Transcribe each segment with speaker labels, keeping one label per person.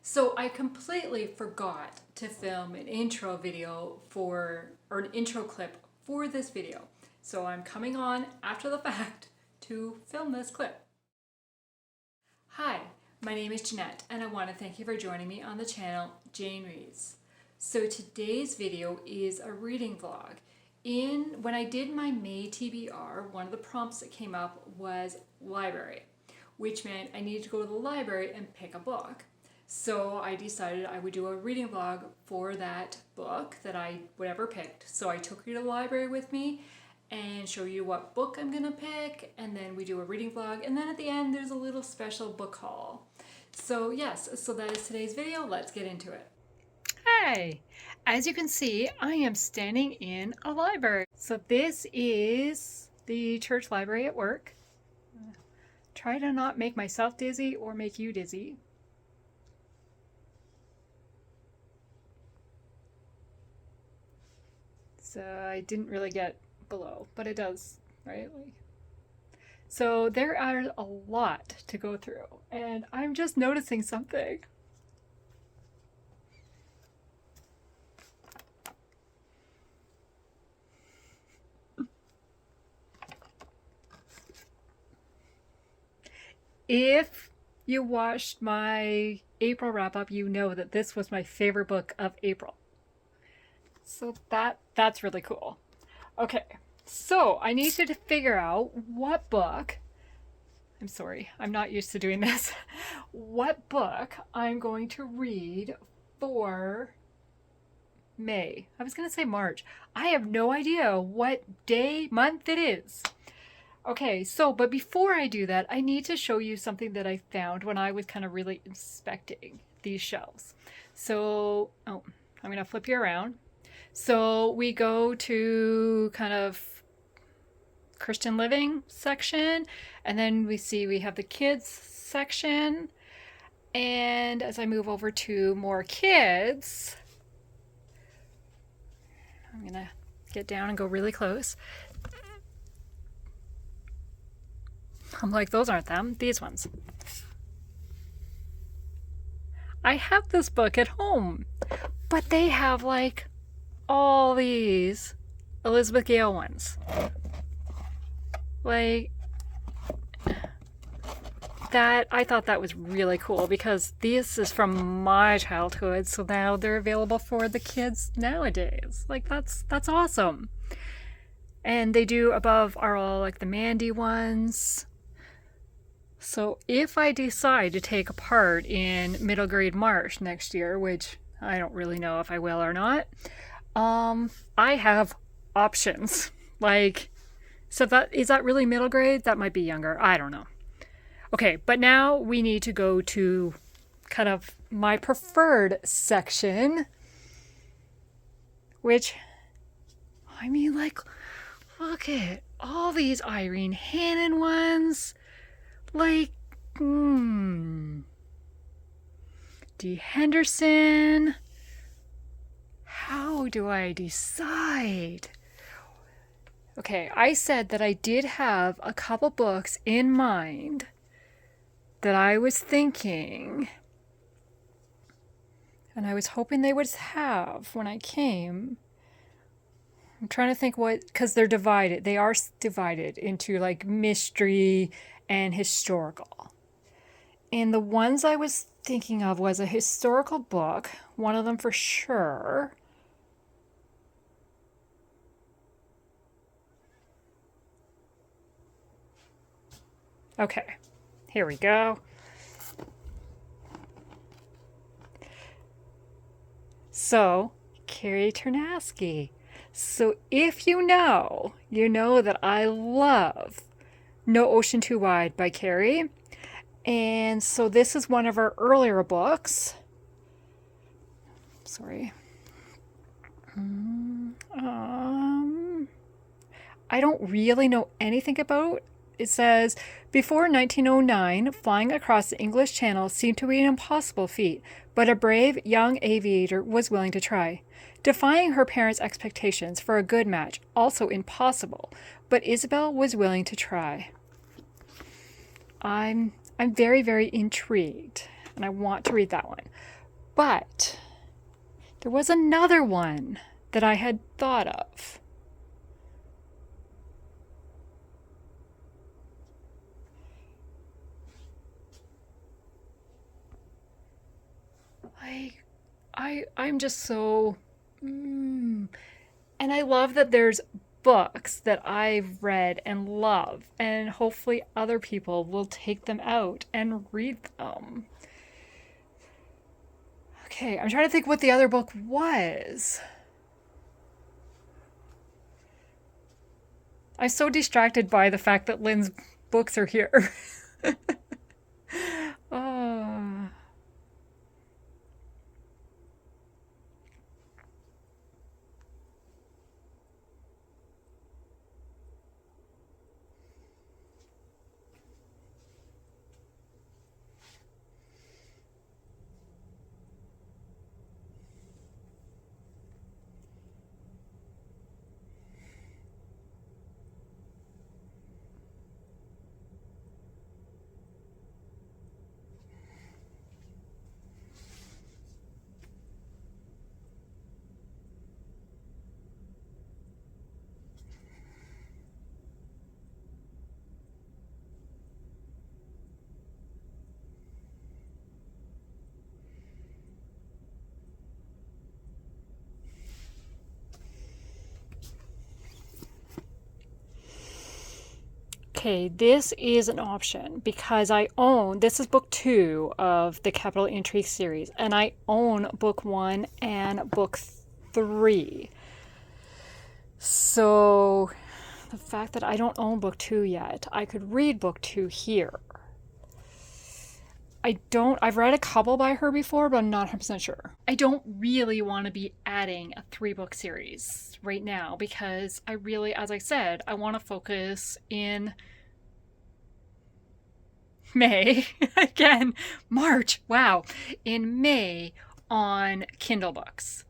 Speaker 1: So I completely forgot to film an intro video or an intro clip for this video. So I'm coming on after the fact to film this clip. Hi, my name is Jeanette and I want to thank you for joining me on the channel Jane Reads. So today's video is a reading vlog. When I did my May TBR, one of the prompts that came up was library, which meant I needed to go to the library and pick a book. So I decided I would do a reading vlog for that book that I whatever picked. So I took you to the library with me and show you what book I'm gonna pick, and then we do a reading vlog, and then at the end there's a little special book haul. So yes, so that is today's video. Let's get into it. Hi! As you can see, I am standing in a library. So this is the church library at work. Try to not make myself dizzy or make you dizzy. So I didn't really get below, but it does, right? So there are a lot to go through, and I'm just noticing something. If you watched my April wrap-up, you know that this was my favorite book of April. So that's really cool. Okay, so I need to figure out what book, I'm sorry, I'm not used to doing this, what book I'm going to read for May. I was going to say March. I have no idea what day, month it is. Okay, so, but before I do that, I need to show you something that I found when I was kind of really inspecting these shelves. So, I'm going to flip you around. So we go to kind of Christian living section, and then we have the kids section. And as I move over to more kids, I'm gonna get down and go really close. I'm like, those aren't them, these ones. I have this book at home, but they have like all these Elizabeth Gale ones. Like that, I thought that was really cool because this is from my childhood, so now they're available for the kids nowadays. Like that's awesome. And they do above are all like the Mandy ones. So if I decide to take a part in middle grade March next year, which I don't really know if I will or not, I have options. Like, so is that really middle grade? That might be younger. I don't know. Okay, but now we need to go to kind of my preferred section, which, I mean, like, look at all these Irene Hannon ones. Like, D. Henderson. How do I decide? Okay, I said that I did have a couple books in mind that I was thinking, and I was hoping they would have when I came. I'm trying to think what, because they're divided. They are divided into like mystery and historical. And the ones I was thinking of was a historical book, one of them for sure. Okay, here we go. So, Carrie Ternasky. So if you know that I love No Ocean Too Wide by Carrie. And so this is one of her earlier books. Sorry. I don't really know anything about. It says, before 1909, flying across the English Channel seemed to be an impossible feat, but a brave young aviator was willing to try. Defying her parents' expectations for a good match, also impossible, but Isabel was willing to try. I'm very, very intrigued. and I want to read that one. But there was another one that I had thought of. I'm just so... And I love that there's books that I've read and love, and hopefully other people will take them out and read them. Okay, I'm trying to think what the other book was. I'm so distracted by the fact that Lynn's books are here. Oh. Okay, this is an option because this is book 2 of the Capital Intrigue series, and I own book 1 and book 3. So the fact that I don't own book 2 yet, I could read book 2 here. I've read a couple by her before, but I'm not 100% sure. I don't really want to be adding a 3-book series right now because I really, as I said, I want to focus in May, again, March, wow, in May on Kindle books.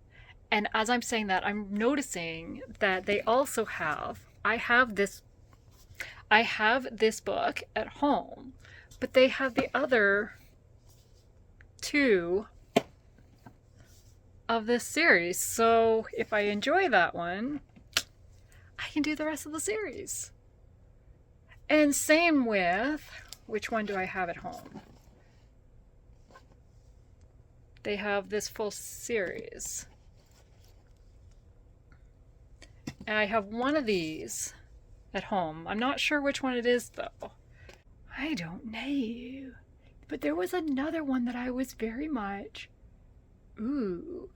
Speaker 1: And as I'm saying that, I'm noticing that they also I have this book at home, but they have the other 2 of this series. So if I enjoy that one, I can do the rest of the series. And same with, which one do I have at home? They have this full series. And I have one of these at home. I'm not sure which one it is, though. I don't know. But there was another one that I was very much... Ooh.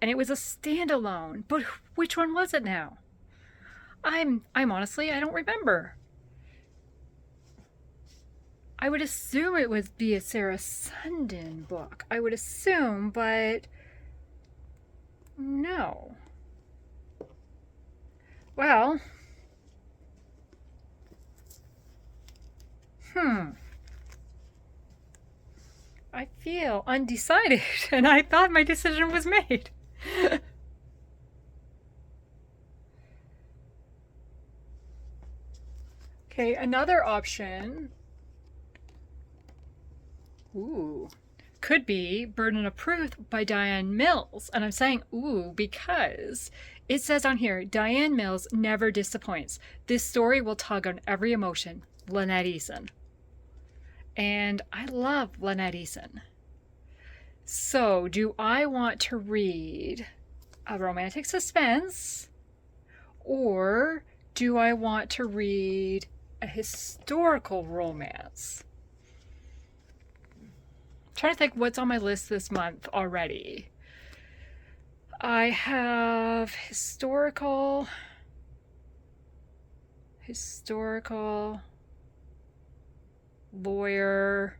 Speaker 1: And it was a standalone. But which one was it now? I'm honestly, I don't remember. I would assume it would be a Sarah Sundin book. I would assume, but no. Well, I feel undecided, and I thought my decision was made. Okay, another option. Ooh. Could be Burden of Proof by Diane Mills. And I'm saying ooh because it says on here, Diane Mills never disappoints. This story will tug on every emotion. Lynette Eason. And I love Lynette Eason. So do I want to read a romantic suspense, or do I want to read a historical romance? I'm trying to think what's on my list this month already. I have historical, lawyer.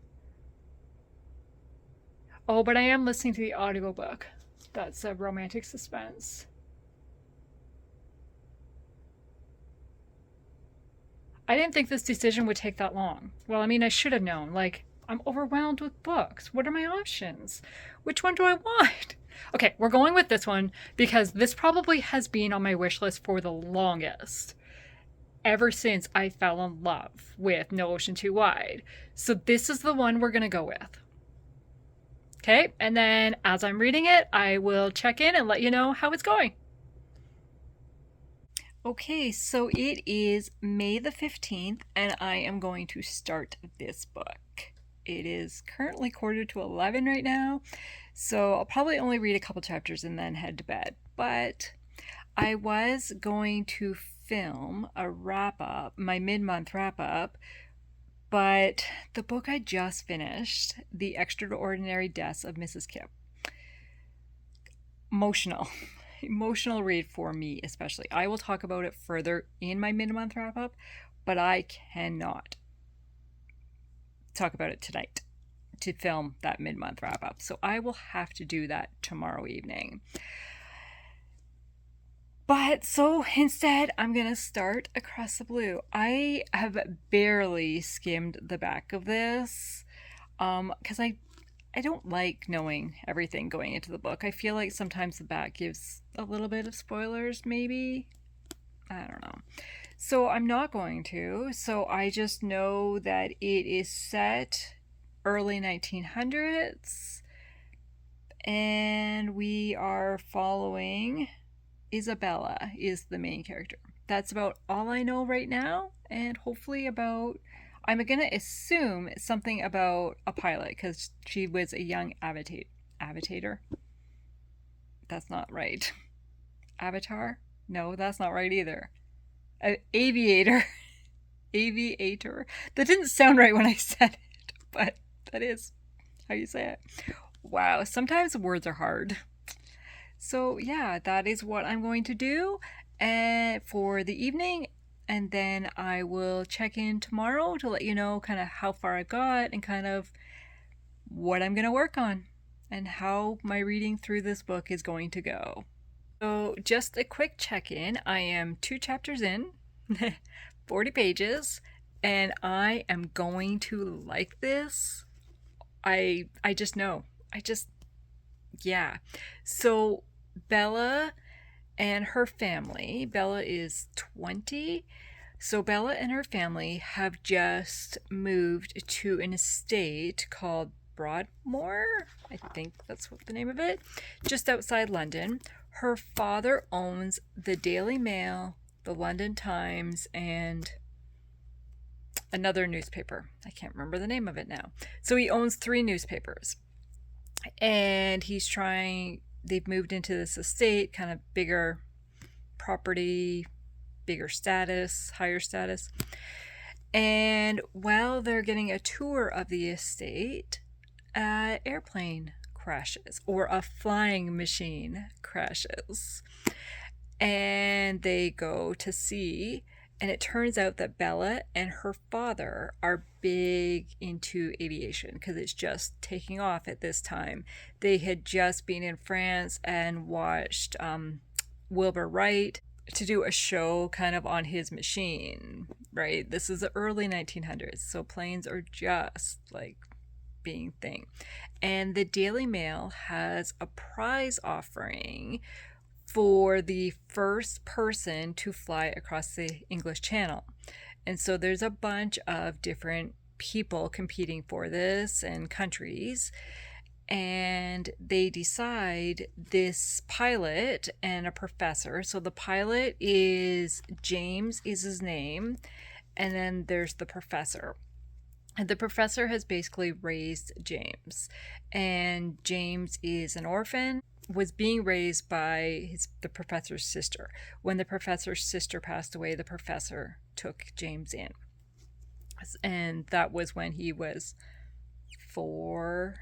Speaker 1: Oh, but I am listening to the audiobook. That's a romantic suspense. I didn't think this decision would take that long. Well, I mean, I should have known. Like, I'm overwhelmed with books. What are my options? Which one do I want? Okay, we're going with this one because this probably has been on my wish list for the longest. Ever since I fell in love with No Ocean Too Wide. So this is the one we're going to go with. Okay, and then as I'm reading it, I will check in and let you know how it's going. Okay, so it is May the 15th, and I am going to start this book. It is currently quarter to 11 right now, so I'll probably only read a couple chapters and then head to bed. But I was going to film a wrap up, my mid month wrap up, but the book I just finished, The Extraordinary Deaths of Mrs. Kipp, emotional read for me, especially. I will talk about it further in my mid-month wrap up, but I cannot talk about it tonight to film that mid-month wrap up. So I will have to do that tomorrow evening. But so instead, I'm going to start Across the Blue. I have barely skimmed the back of this because I don't like knowing everything going into the book. I feel like sometimes the back gives a little bit of spoilers, maybe. I don't know. So I'm not going to. So I just know that it is set early 1900s, and we are following Isabella is the main character. That's about all I know right now, and hopefully about, I'm gonna assume something about a pilot because she was a young avatator. That's not right. Avatar? No, that's not right either. Aviator. Aviator. That didn't sound right when I said it, but that is how you say it. Wow, sometimes words are hard. So yeah, that is what I'm going to do for the evening, and then I will check in tomorrow to let you know kind of how far I got and kind of what I'm going to work on and how my reading through this book is going to go. So just a quick check-in. I am 2 chapters in, 40 pages, and I am going to like this. I just know. Yeah. So Bella and her family, Bella is 20. So Bella and her family have just moved to an estate called Broadmoor. I think that's what the name of it, just outside London. Her father owns the Daily Mail, the London Times, and another newspaper. I can't remember the name of it now. So he owns 3 newspapers. And they've moved into this estate, kind of bigger property, bigger status, higher status. And while they're getting a tour of the estate, an airplane crashes, or a flying machine crashes. And they go to see, and it turns out that Bella and her father are big into aviation because it's just taking off at this time. They had just been in France and watched Wilbur Wright to do a show kind of on his machine, right? This is the early 1900s, so planes are just like being thing. And the Daily Mail has a prize offering for the first person to fly across the English Channel. And so there's a bunch of different people competing for this and countries. And they decide this pilot and a professor. So the pilot is James, is his name. And then there's the professor. And the professor has basically raised James. And James is an orphan, was being raised by the professor's sister. When the professor's sister passed away, the professor took James in. And that was when he was 4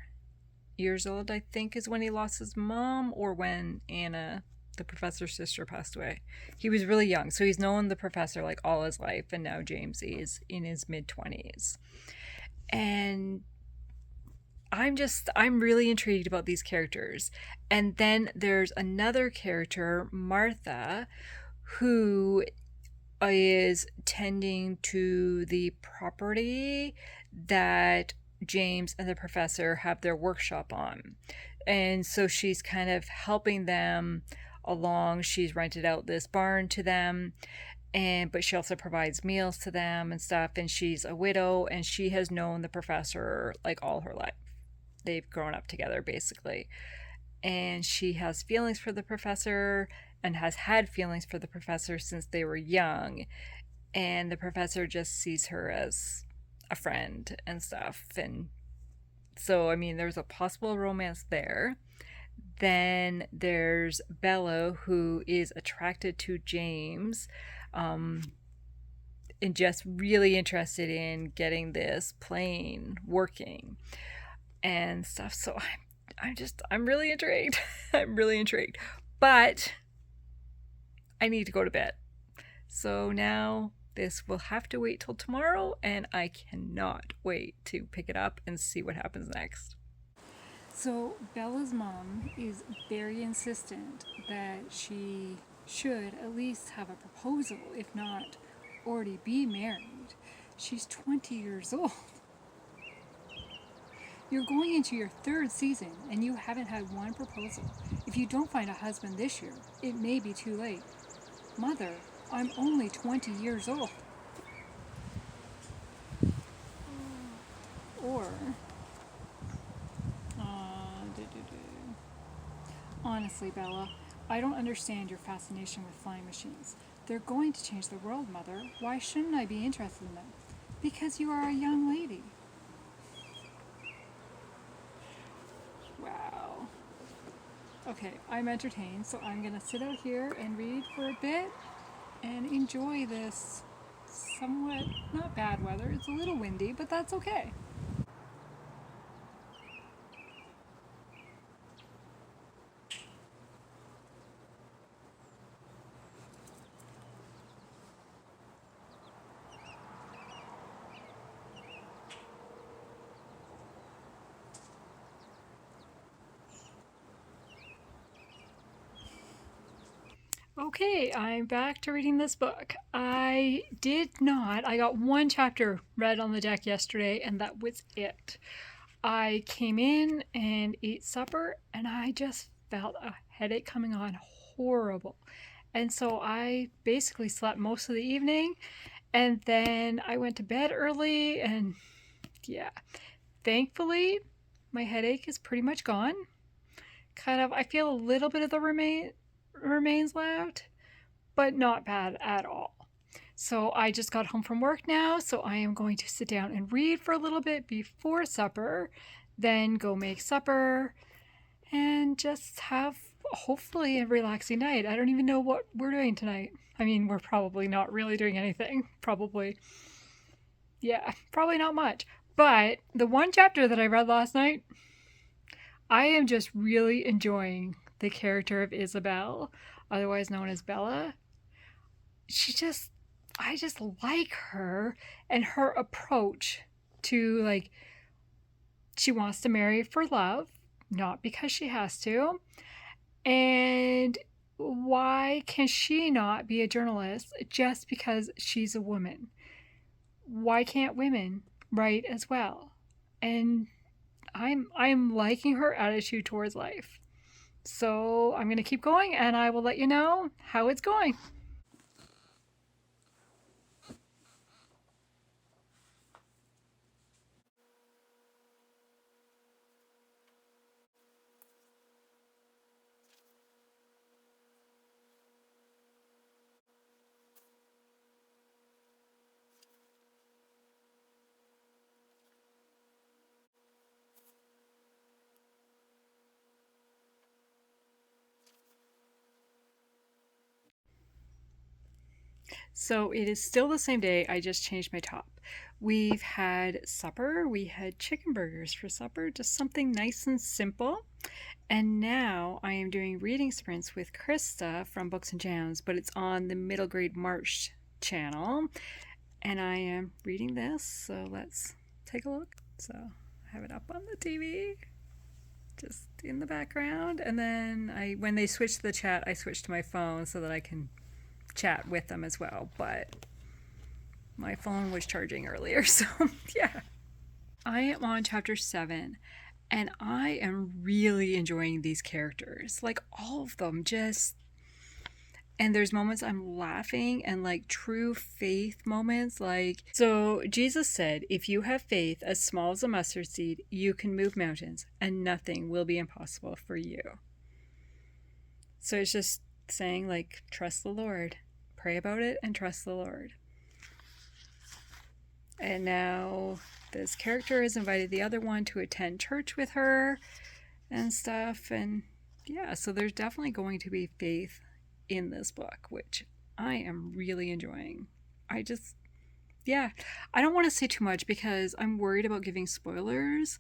Speaker 1: years old, I think, is when he lost his mom, or when Anna, the professor's sister, passed away. He was really young, so he's known the professor like all his life, and now James is in his mid-20s. And I'm really intrigued about these characters. And then there's another character, Martha, who is tending to the property that James and the professor have their workshop on. And so she's kind of helping them along. She's rented out this barn to them, but she also provides meals to them and stuff. And she's a widow, and she has known the professor like all her life. they've grown up together basically. And she has feelings for the professor and has had feelings for the professor since they were young. And the professor just sees her as a friend and stuff. And so, I mean, there's a possible romance there. Then there's Bella, who is attracted to James, um, and just really interested in getting this plane working and stuff. So I'm really intrigued. I'm really intrigued. But I need to go to bed. So now this will have to wait till tomorrow, and I cannot wait to pick it up and see what happens next. So Bella's mom is very insistent that she should at least have a proposal, if not already be married. She's 20 years old. You're going into your third season and you haven't had one proposal. If you don't find a husband this year, it may be too late. Mother, I'm only 20 years old. Or, honestly, Bella, I don't understand your fascination with flying machines. They're going to change the world, Mother. Why shouldn't I be interested in them? Because you are a young lady. Wow. Okay, I'm entertained, so I'm gonna sit out here and read for a bit and enjoy this somewhat not bad weather. It's a little windy, but that's okay. Okay, I'm back to reading this book. I got one chapter read on the deck yesterday, and that was it. I came in and ate supper, and I just felt a headache coming on horrible. And so I basically slept most of the evening, and then I went to bed early, and yeah, thankfully, my headache is pretty much gone. I feel a little bit of the remains left, but not bad at all. So I just got home from work now, so I am going to sit down and read for a little bit before supper, then go make supper, and just have hopefully a relaxing night. I don't even know what we're doing tonight. I mean, we're probably not really doing anything. Probably not much. But the one chapter that I read last night, I am just really enjoying the character of Isabel, otherwise known as Bella. I just like her and her approach to, like, she wants to marry for love, not because she has to. And why can she not be a journalist just because she's a woman? Why can't women write as well? And I'm liking her attitude towards life. So I'm going to keep going, and I will let you know how it's going. So it is still the same day. I just changed my top. We've had supper. We had chicken burgers for supper, just something nice and simple. And now I am doing reading sprints with Krista from Books and Jams, but it's on the Middle Grade March channel. And I am reading this, so let's take a look. So I have it up on the TV, just in the background. And then when they switch to the chat, I switch to my phone so that I can chat with them as well. But my phone was charging earlier, so yeah. I am on chapter 7, and I am really enjoying these characters. Like, all of them just, And there's moments I'm laughing and like true faith moments. Like, so Jesus said, if you have faith as small as a mustard seed, you can move mountains and nothing will be impossible for you. So it's just saying, like, trust the Lord, pray about it and trust the Lord. And now this character has invited the other one to attend church with her and stuff. And yeah, so there's definitely going to be faith in this book, which I am really enjoying. I don't want to say too much because I'm worried about giving spoilers.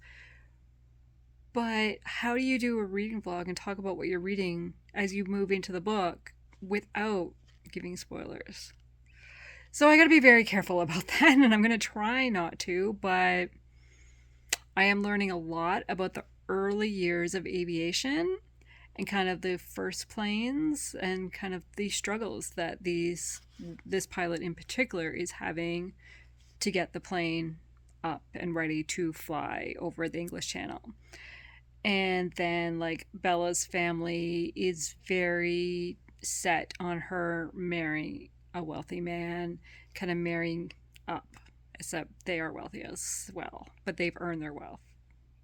Speaker 1: But how do you do a reading vlog and talk about what you're reading as you move into the book without giving spoilers? So I got to be very careful about that, and I'm going to try not to, but I am learning a lot about the early years of aviation and kind of the first planes and kind of the struggles that this pilot in particular is having to get the plane up and ready to fly over the English Channel. And then, like, Bella's family is very set on her marrying a wealthy man, kind of marrying up, except they are wealthy as well, but they've earned their wealth.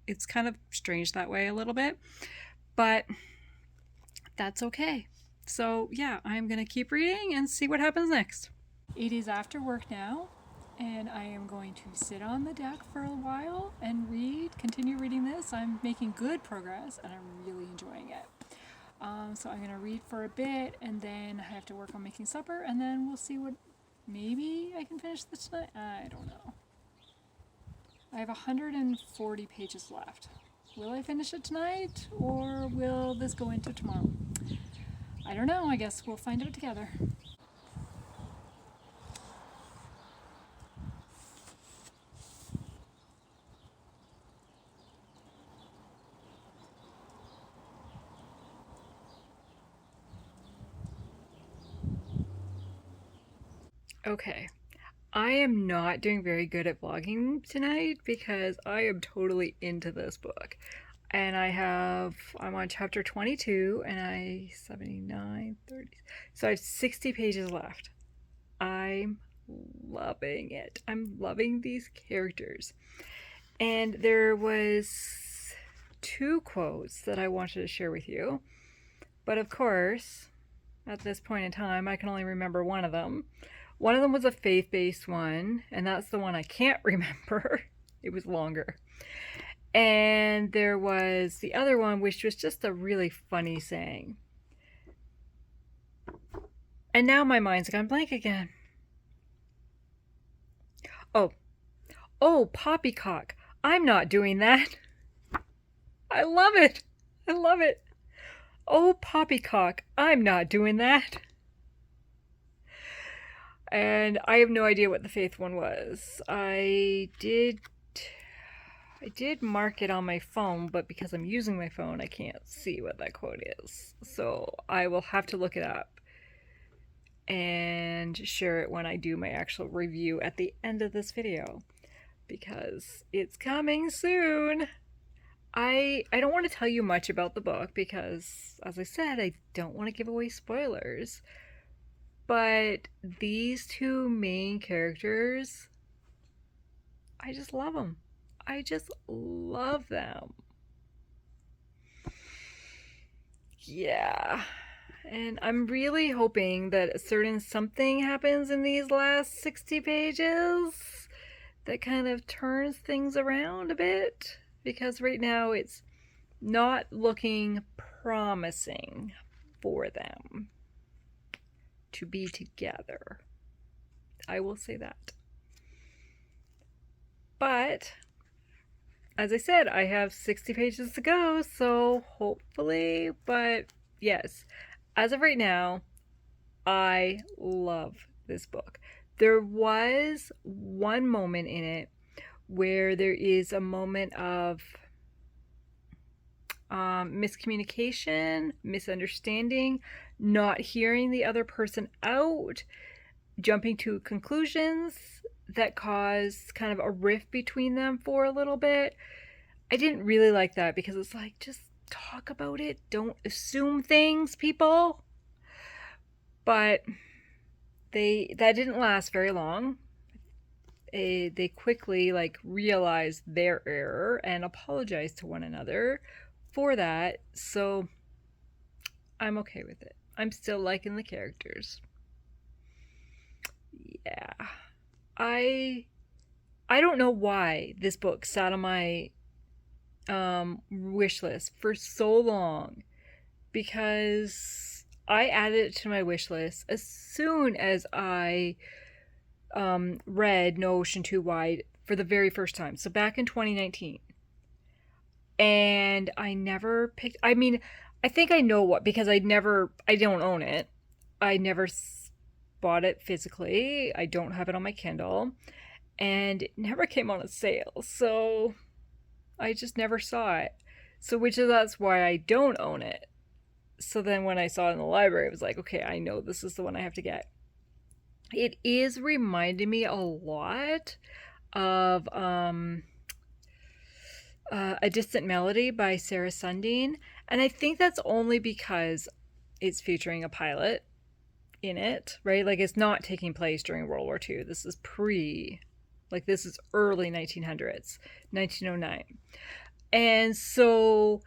Speaker 1: It's kind of strange that way a little bit, but that's okay. So yeah, I'm gonna keep reading and see what happens next. It is after work now, and I am going to sit on the deck for a while and continue reading this. I'm making good progress and I'm really enjoying it. So I'm going to read for a bit, and then I have to work on making supper, and then we'll see what, maybe I can finish this tonight? I don't know. I have 140 pages left. Will I finish it tonight, or will this go into tomorrow? I don't know. I guess we'll find out together. Okay, I am not doing very good at vlogging tonight because I am totally into this book. And I'm on chapter 22 and 79, 30. So I have 60 pages left. I'm loving it. I'm loving these characters. And there was 2 quotes that I wanted to share with you. But of course, at this point in time, I can only remember one of them. One of them was a faith-based one, and that's the one I can't remember. It was longer. And there was the other one, which was just a really funny saying. And now my mind's gone blank again. Oh, poppycock. I'm not doing that. I love it. I love it. Oh, poppycock. I'm not doing that. And I have no idea what the faith one was. I did mark it on my phone, but because I'm using my phone, I can't see what that quote is. So I will have to look it up and share it when I do my actual review at the end of this video, because it's coming soon. I don't want to tell you much about the book because, as I said, I don't want to give away spoilers. But these 2 main characters, I just love them. I just love them. Yeah. And I'm really hoping that a certain something happens in these last 60 pages that kind of turns things around a bit. Because right now it's not looking promising for them to be together. I will say that. But as I said, I have 60 pages to go, so hopefully, but yes, as of right now, I love this book. There was one moment in it where there is a moment of miscommunication, misunderstanding, not hearing the other person out, jumping to conclusions that cause kind of a rift between them for a little bit. I didn't really like that because it's like, just talk about it. Don't assume things, people. But that didn't last very long. They quickly like realized their error and apologized to one another for that. So I'm okay with it. I'm still liking the characters. Yeah. I I don't know why this book sat on my wish list for so long, because I added it to my wish list as soon as I read No Ocean Too Wide for the very first time. So back in 2019. And I never picked, I mean, I think I know what, because I don't own it. I never bought it physically. I don't have it on my Kindle. And it never came on a sale. So I just never saw it. So that's why I don't own it. So then when I saw it in the library, it was like, okay, I know this is the one I have to get. It is reminding me a lot of A Distant Melody by Sarah Sundin. And I think that's only because it's featuring a pilot in it, right? Like, it's not taking place during World War II. This is this is early 1900s, 1909. And so,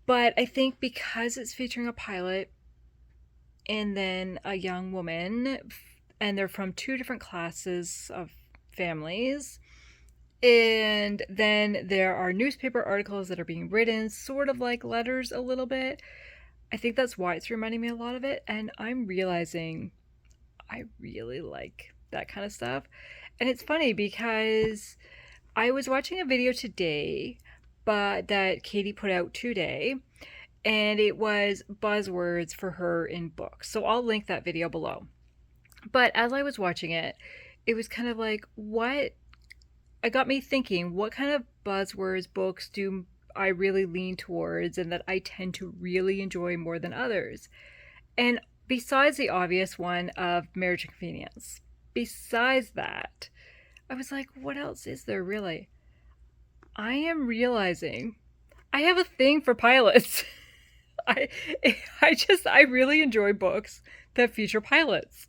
Speaker 1: but I think because it's featuring a pilot and then a young woman, and they're from two different classes of families, and then there are newspaper articles that are being written, sort of like letters a little bit. I think that's why it's reminding me a lot of it. And I'm realizing I really like that kind of stuff. And it's funny because I was watching a video today, but that Katie put out today, and it was buzzwords for her in books. So I'll link that video below. But as I was watching it, it was kind of like, it got me thinking, what kind of buzzwords books do I really lean towards and that I tend to really enjoy more than others? And besides the obvious one of Marriage and Convenience, besides that, I was like, what else is there really? I am realizing I have a thing for pilots. I I really enjoy books that feature pilots.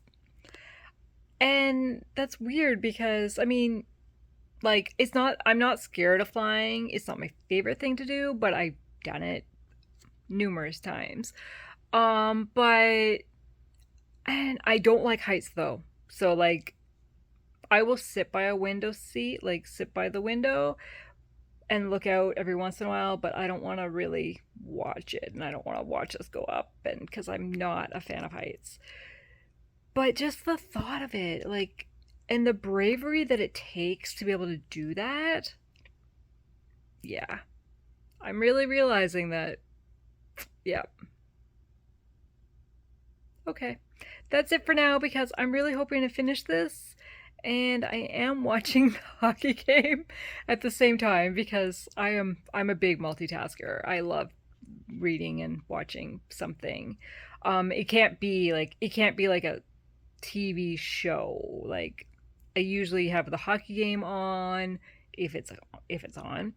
Speaker 1: And that's weird because, I mean, like, I'm not scared of flying. It's not my favorite thing to do, but I've done it numerous times. But, and I don't like heights though. So like, I will sit by a window seat, like sit by the window and look out every once in a while, but I don't want to really watch it, and I don't want to watch us go up, and because I'm not a fan of heights. But just the thought of it, like, and the bravery that it takes to be able to do that, yeah. I'm really realizing that, yeah. Okay. That's it for now, because I'm really hoping to finish this, and I am watching the hockey game at the same time because I'm a big multitasker. I love reading and watching something. It can't be like a TV show. Like, I usually have the hockey game on if it's on,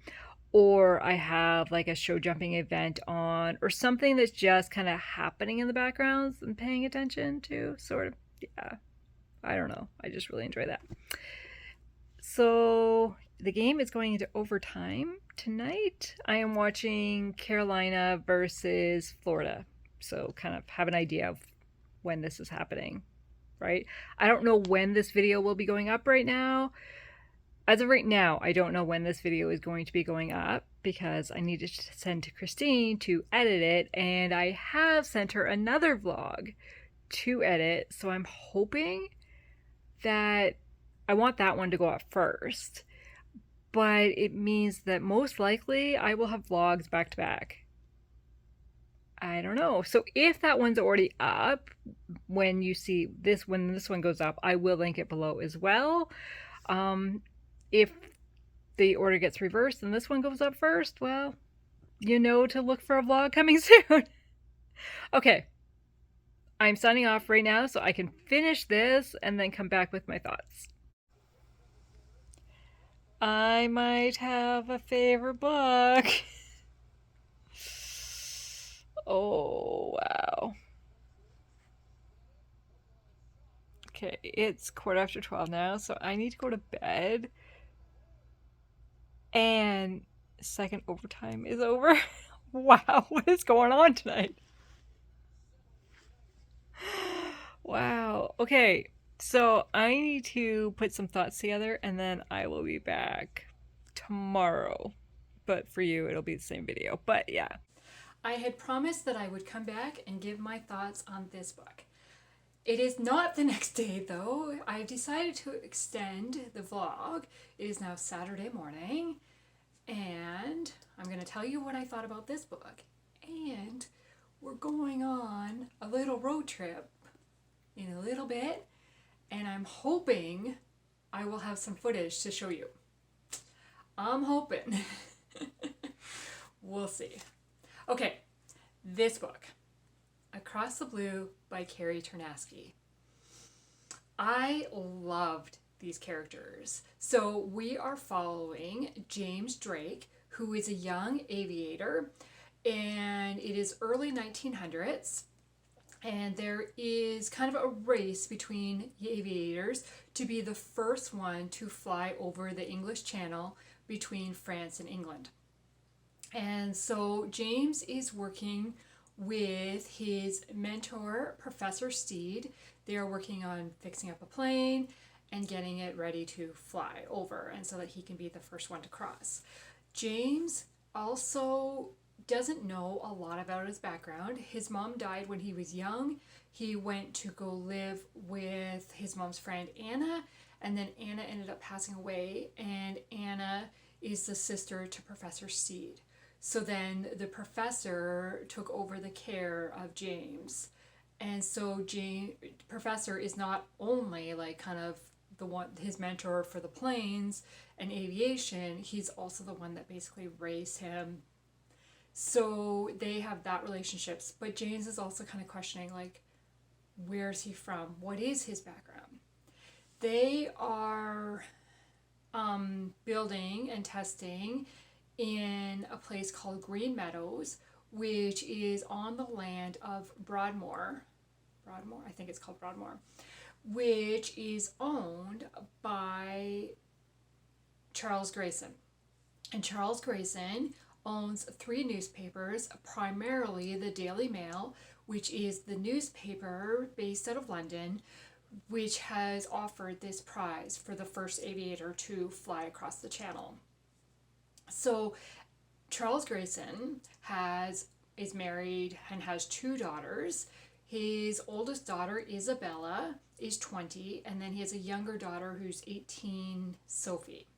Speaker 1: or I have like a show jumping event on, or something that's just kind of happening in the background and paying attention to, sort of. Yeah, I don't know. I just really enjoy that. So the game is going into overtime tonight. I am watching Carolina versus Florida. So kind of have an idea of when this is happening, right? I don't know when this video will be going up right now. As of right now, I don't know when this video is going to be going up because I needed to send to Christine to edit it, and I have sent her another vlog to edit. So I'm hoping that I want that one to go up first, but it means that most likely I will have vlogs back to back. I don't know. So if that one's already up, when you see this, when this one goes up, I will link it below as well. If the order gets reversed and this one goes up first, well, you know to look for a vlog coming soon. Okay. I'm signing off right now so I can finish this and then come back with my thoughts. I might have a favorite book. Oh, wow. Okay, it's 12:15 now, so I need to go to bed. And second overtime is over. Wow, what is going on tonight? Wow. Okay, so I need to put some thoughts together and then I will be back tomorrow. But for you, it'll be the same video. But yeah. I had promised that I would come back and give my thoughts on this book. It is not the next day though. I've decided to extend the vlog. It is now Saturday morning and I'm going to tell you what I thought about this book. And we're going on a little road trip in a little bit and I'm hoping I will have some footage to show you. I'm hoping. We'll see. Okay, this book, Across the Blue by Carrie Ternasky. I loved these characters. So we are following James Drake, who is a young aviator, and it is early 1900s. And there is kind of a race between the aviators to be the first one to fly over the English Channel between France and England. And so James is working with his mentor, Professor Steed. They are working on fixing up a plane and getting it ready to fly over, and so that he can be the first one to cross. James also doesn't know a lot about his background. His mom died when he was young. He went to go live with his mom's friend Anna, and then Anna ended up passing away, and Anna is the sister to Professor Steed. So then the professor took over the care of James. And so Professor is not only like kind of the one, his mentor for the planes and aviation, he's also the one that basically raised him. So they have that relationships. But James is also kind of questioning, like, where's he from? What is his background? They are building and testing in a place called Green Meadows, which is on the land of Broadmoor, I think it's called Broadmoor, which is owned by Charles Grayson. And Charles Grayson owns 3 newspapers, primarily the Daily Mail, which is the newspaper based out of London, which has offered this prize for the first aviator to fly across the channel. So Charles Grayson is married and has 2 daughters. His oldest daughter, Isabella, is 20, and then he has a younger daughter who's 18, Sophie.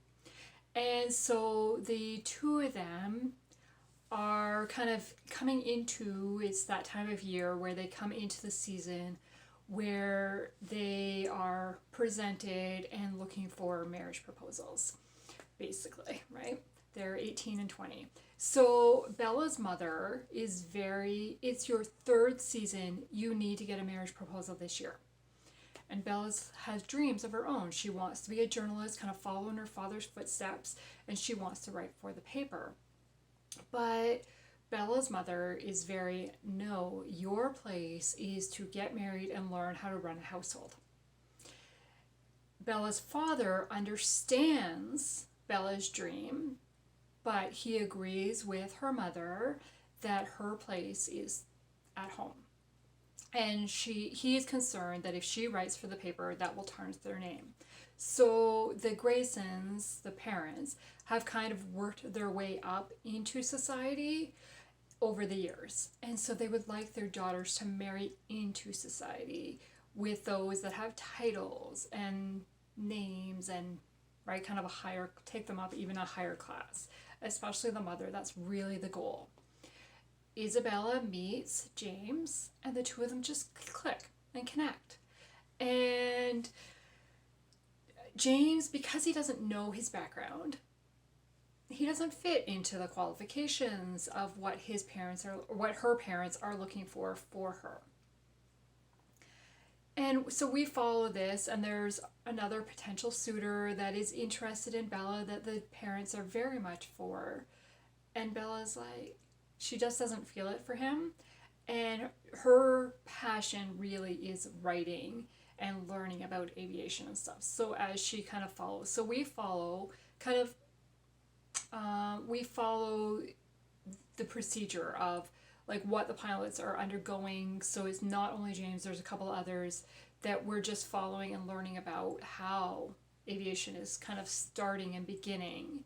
Speaker 1: And so the 2 of them are kind of coming into, it's that time of year where they come into the season where they are presented and looking for marriage proposals, basically, right? They're 18 and 20. So Bella's mother is it's your 3rd season, you need to get a marriage proposal this year. And Bella has dreams of her own. She wants to be a journalist, kind of follow in her father's footsteps, and she wants to write for the paper. But Bella's mother is no, your place is to get married and learn how to run a household. Bella's father understands Bella's dream, but he agrees with her mother that her place is at home. And he is concerned that if she writes for the paper, that will tarnish their name. So the Graysons, the parents, have kind of worked their way up into society over the years. And so they would like their daughters to marry into society with those that have titles and names and, right, kind of take them up even a higher class. Especially the mother, that's really the goal. Isabella meets James, and the 2 of them just click and connect. And James, because he doesn't know his background, he doesn't fit into the qualifications of what her parents are looking for her. And so we follow this, and there's another potential suitor that is interested in Bella that the parents are very much for. And Bella's like, she just doesn't feel it for him. And her passion really is writing and learning about aviation and stuff. So as she kind of follows, so we follow kind of, we follow the procedure of like what the pilots are undergoing. So it's not only James, there's a couple others that we're just following and learning about how aviation is kind of starting and beginning.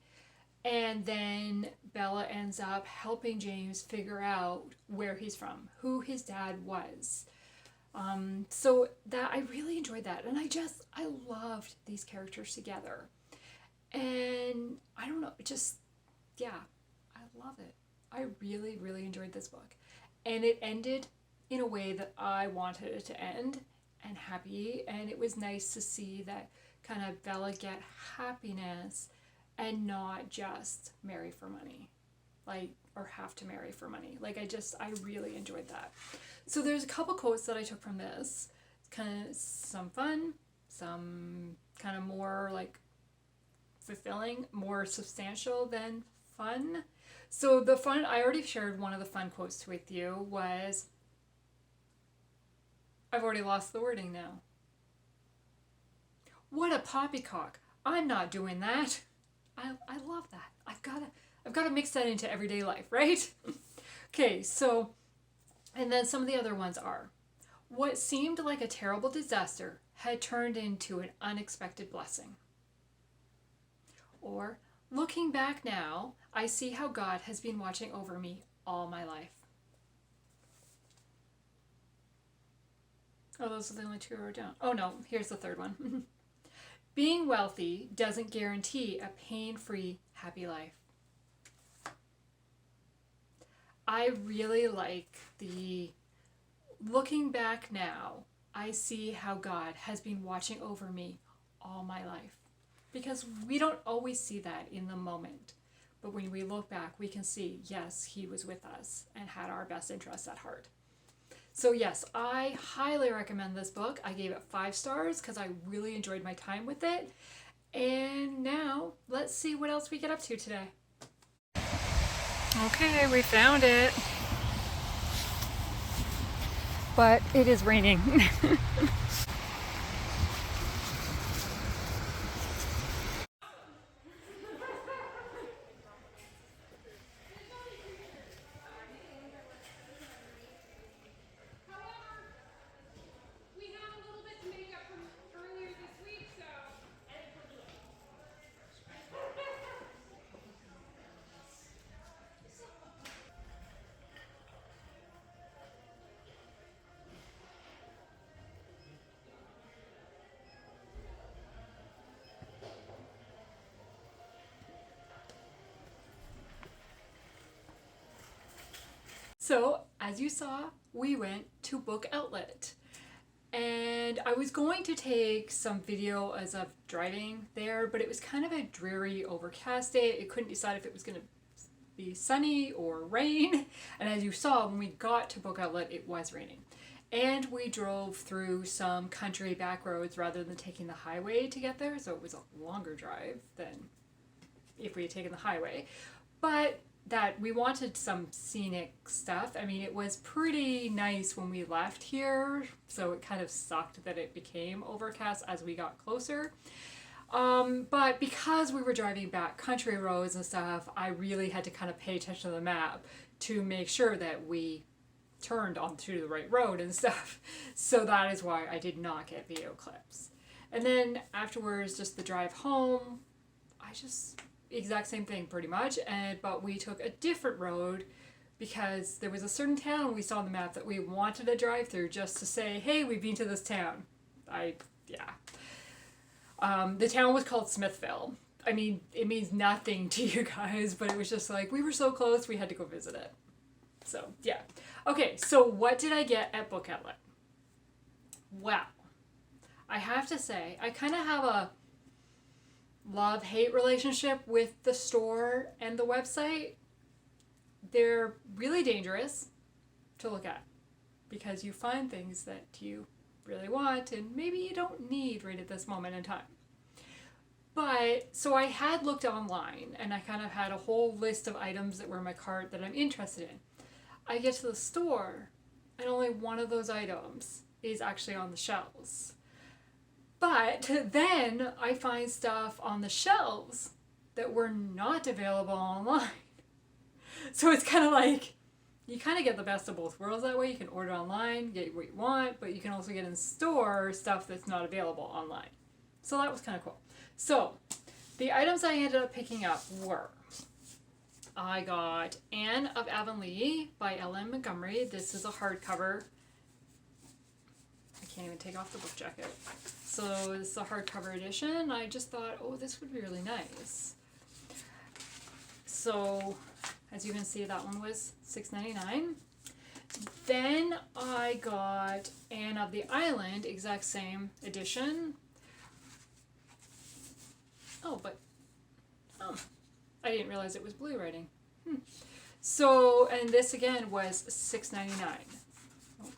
Speaker 1: And then Bella ends up helping James figure out where he's from, who his dad was. So that I really enjoyed that. And I loved these characters together. And I don't know, yeah, I love it. I really, really enjoyed this book. And it ended in a way that I wanted it to end, and happy. And it was nice to see that kind of Bella get happiness and not just marry for money, like, or have to marry for money. Like, I really enjoyed that. So there's a couple quotes that I took from this. Kind of some fun, some kind of more like fulfilling, more substantial than fun. So the fun, I already shared one of the fun quotes with you was, I've already lost the wording now. What a poppycock. I'm not doing that. I love that. I've got to mix that into everyday life, right? Okay, so, and then some of the other ones are, what seemed like a terrible disaster had turned into an unexpected blessing. Or, looking back now, I see how God has been watching over me all my life. Oh, those are the only two I wrote down. Oh no, here's the third one. Being wealthy doesn't guarantee a pain-free, happy life. I really like the looking back now, I see how God has been watching over me all my life. Because we don't always see that in the moment. But when we look back, we can see, yes, he was with us and had our best interests at heart. So yes, I highly recommend this book. I gave it 5 stars because I really enjoyed my time with it. And now, let's see what else we get up to today. Okay, we found it. But it is raining. So, as you saw, we went to Book Outlet. And I was going to take some video as of driving there, but it was kind of a dreary, overcast day. I couldn't decide if it was going to be sunny or rain. And as you saw, when we got to Book Outlet, it was raining. And we drove through some country back roads rather than taking the highway to get there. So it was a longer drive than if we had taken the highway. But that we wanted some scenic stuff. I mean, it was pretty nice when we left here, so it kind of sucked that it became overcast as we got closer. But because we were driving back country roads and stuff, I really had to kind of pay attention to the map to make sure that we turned onto the right road and stuff. So that is why I did not get video clips. And then afterwards, just the drive home, exact same thing pretty much, but we took a different road because there was a certain town we saw on the map that we wanted to drive through just to say, hey, we've been to this town. The town was called Smithville. I mean, it means nothing to you guys, but it was just like, we were so close, we had to go visit it. So, yeah. Okay, so what did I get at Book Outlet? Wow. I have to say, I kind of have a love-hate relationship with the store and the website. They're really dangerous to look at because you find things that you really want and maybe you don't need right at this moment in time. But, so I had looked online and I kind of had a whole list of items that were in my cart that I'm interested in. I get to the store and only one of those items is actually on the shelves. But then I find stuff on the shelves that were not available online. So it's kind of like, you kind of get the best of both worlds that way. You can order online, get what you want, but you can also get in store stuff that's not available online. So that was kind of cool. So the items I ended up picking up were, I got Anne of Avonlea by Ellen Montgomery. This is a hardcover. I can't even take off the book jacket. So this is a hardcover edition. I just thought, oh, this would be really nice. So as you can see, that one was $6.99. Then I got Anne of the Island, exact same edition. Oh, but I didn't realize it was blue writing. So, and this again was $6.99. Oh,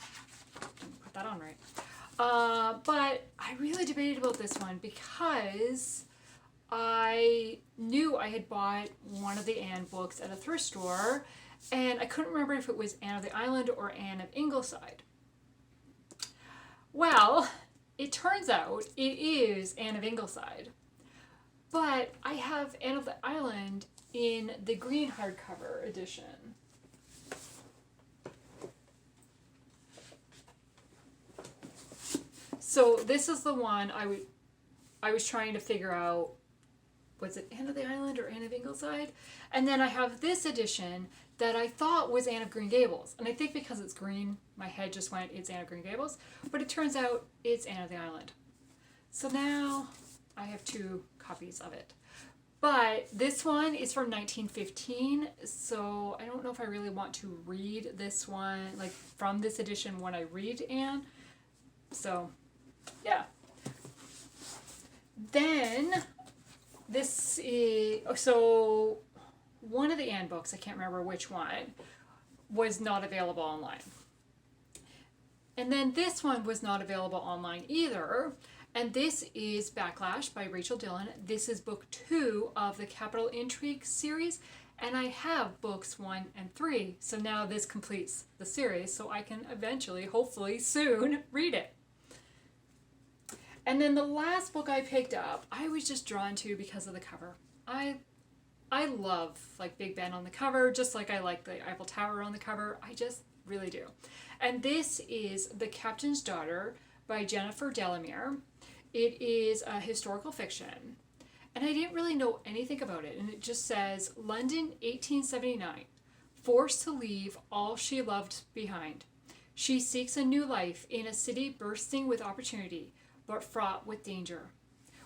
Speaker 1: didn't put that on right. But I really debated about this one because I knew I had bought one of the Anne books at a thrift store, and I couldn't remember if it was Anne of the Island or Anne of Ingleside. Well, it turns out it is Anne of Ingleside, but I have Anne of the Island in the green hardcover edition. So this is the one I was trying to figure out, was it Anne of the Island or Anne of Ingleside? And then I have this edition that I thought was Anne of Green Gables. And I think because it's green, my head just went, it's Anne of Green Gables. But it turns out it's Anne of the Island. So now I have two copies of it. But this one is from 1915, so I don't know if I really want to read this one, like from this edition when I read Anne. So, yeah. Then, this is, so one of the Anne books, I can't remember which one, was not available online. And then this one was not available online either. And this is Backlash by Rachel Dillon. This is book 2 of the Capital Intrigue series. And I have books 1 and 3. So now this completes the series, so I can eventually, hopefully soon, read it. And then the last book I picked up, I was just drawn to because of the cover. I love like Big Ben on the cover, just like I like the Eiffel Tower on the cover. I just really do. And this is The Captain's Daughter by Jennifer Delamere. It is a historical fiction. And I didn't really know anything about it. And it just says, London, 1879. Forced to leave all she loved behind. She seeks a new life in a city bursting with opportunity, but fraught with danger.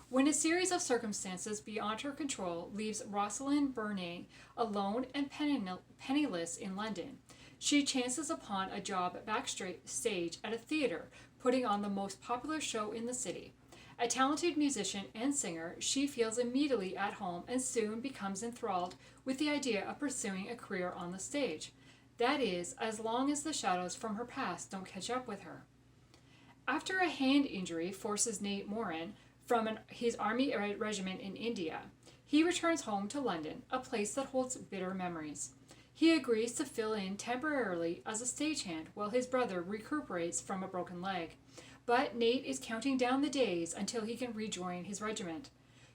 Speaker 1: When a series of circumstances beyond her control leaves Rosalind Burney alone and penniless in London, she chances upon a job backstage at a theater putting on the most popular show in the city. A talented musician and singer, she feels immediately at home and soon becomes enthralled with the idea of pursuing a career on the stage. That is, as long as the shadows from her past don't catch up with her. After a hand injury forces Nate Moran from his army regiment in India, he returns home to London, a place that holds bitter memories. He agrees to fill in temporarily as a stagehand while his brother recuperates from a broken leg. But Nate is counting down the days until he can rejoin his regiment.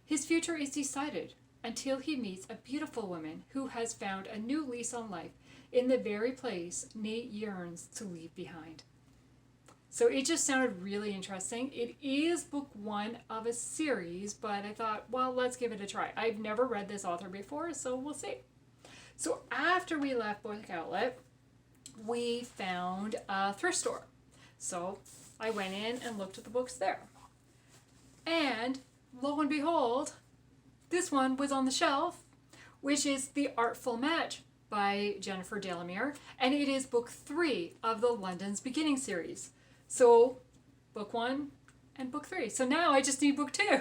Speaker 1: His future is decided until he meets a beautiful woman who has found a new lease on life in the very place Nate yearns to leave behind. So it just sounded really interesting. It is book 1 of a series, but I thought, well, let's give it a try. I've never read this author before, so we'll see. So after we left Book Outlet, we found a thrift store. So I went in and looked at the books there. And lo and behold, this one was on the shelf, which is The Artful Match by Jennifer Delamere, and it is book 3 of the London's Beginning series. So book 1 and book 3. So now I just need book 2.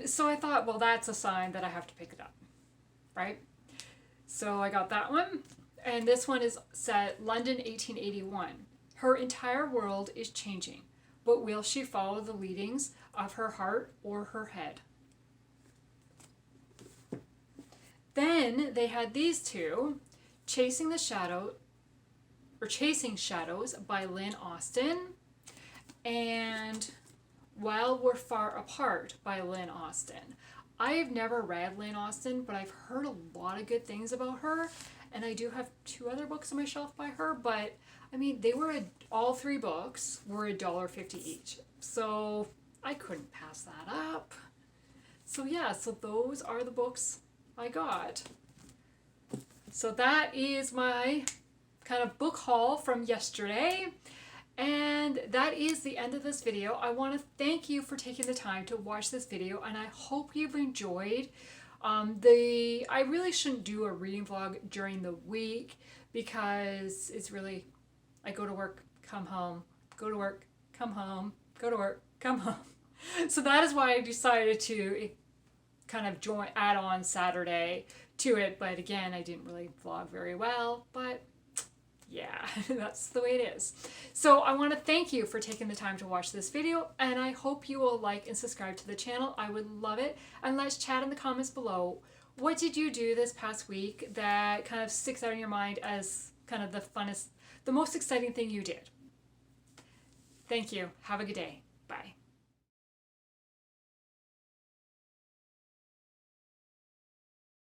Speaker 1: So I thought, well, that's a sign that I have to pick it up, right? So I got that one, and this one is set London 1881. Her entire world is changing, but will she follow the leadings of her heart or her head? Then they had these two, Chasing Shadows by Lynn Austen, and While We're Far Apart by Lynn Austen. I've never read Lynn Austen, but I've heard a lot of good things about her, and I do have 2 other books on my shelf by her, but I mean, all 3 books were $1.50 each, so I couldn't pass that up. So yeah, so those are the books I got. So that is my kind of book haul from yesterday. And that is the end of this video. I want to thank you for taking the time to watch this video, and I hope you've enjoyed. I really shouldn't do a reading vlog during the week because it's really, I go to work, come home, go to work, come home, go to work, come home. So that is why I decided to kind of add on Saturday to it. But again, I didn't really vlog very well, but yeah, that's the way it is. So I want to thank you for taking the time to watch this video, and I hope you will like and subscribe to the channel. I would love it. And let's chat in the comments below. What did you do this past week that kind of sticks out in your mind as kind of the most exciting thing you did? Thank you. Have a good day. Bye.